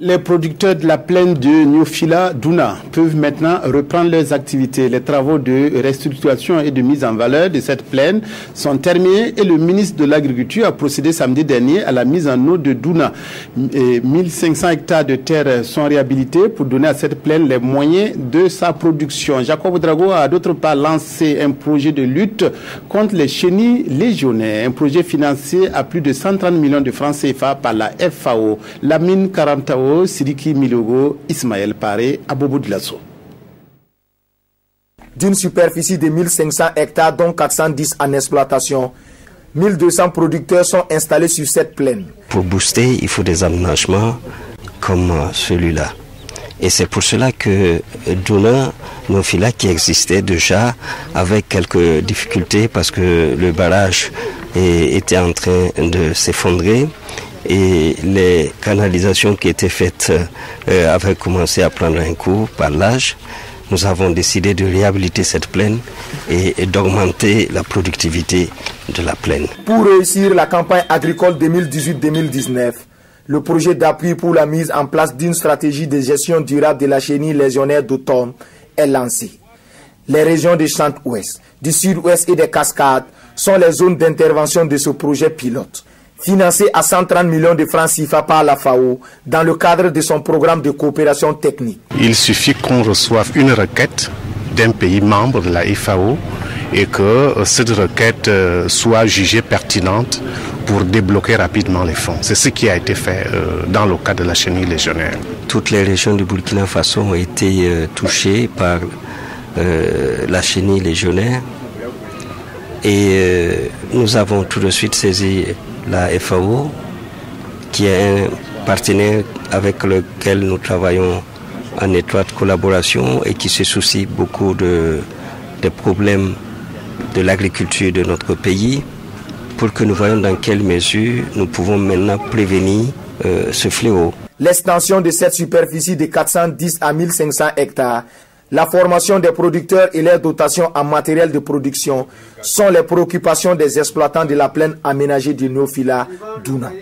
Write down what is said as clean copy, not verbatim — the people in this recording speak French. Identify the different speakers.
Speaker 1: Les producteurs de la plaine de Niofila Douna peuvent maintenant reprendre leurs activités. Les travaux de restructuration et de mise en valeur de cette plaine sont terminés et le ministre de l'Agriculture a procédé samedi dernier à la mise en eau de Douna. 1500 hectares de terre sont réhabilités pour donner à cette plaine les moyens de sa production. Jacob Drago a d'autre part lancé un projet de lutte contre les chenilles légionnaires, un projet financé à plus de 130 millions de francs CFA par la FAO. Lamine Karantao, Sidiki Milogo, Ismaël Paré, Abobo Dilasso.
Speaker 2: D'une superficie de 1500 hectares, dont 410 en exploitation, 1200 producteurs sont installés sur cette plaine.
Speaker 3: Pour booster, il faut des aménagements comme celui-là. Et c'est pour cela que Douna, Niofila, qui existait déjà, avec quelques difficultés parce que le barrage était en train de s'effondrer, et les canalisations qui étaient faites avaient commencé à prendre un coup par l'âge. Nous avons décidé de réhabiliter cette plaine et d'augmenter la productivité de la plaine.
Speaker 2: Pour réussir la campagne agricole 2018-2019, le projet d'appui pour la mise en place d'une stratégie de gestion durable de la chenille légionnaire d'automne est lancé. Les régions du Centre-Ouest, du Sud-Ouest et des Cascades sont les zones d'intervention de ce projet pilote, financé à 130 millions de francs CFA par la FAO dans le cadre de son programme de coopération technique.
Speaker 4: Il suffit qu'on reçoive une requête d'un pays membre de la FAO et que cette requête soit jugée pertinente pour débloquer rapidement les fonds. C'est ce qui a été fait dans le cas de la chenille légionnaire.
Speaker 3: Toutes les régions du Burkina Faso ont été touchées par la chenille légionnaire et nous avons tout de suite saisi la FAO, qui est un partenaire avec lequel nous travaillons en étroite collaboration et qui se soucie beaucoup des problèmes de l'agriculture de notre pays, pour que nous voyions dans quelle mesure nous pouvons maintenant prévenir ce fléau.
Speaker 2: L'extension de cette superficie de 410 à 1500 hectares, la formation des producteurs et leur dotation en matériel de production sont les préoccupations des exploitants de la plaine aménagée de Niofila Douna.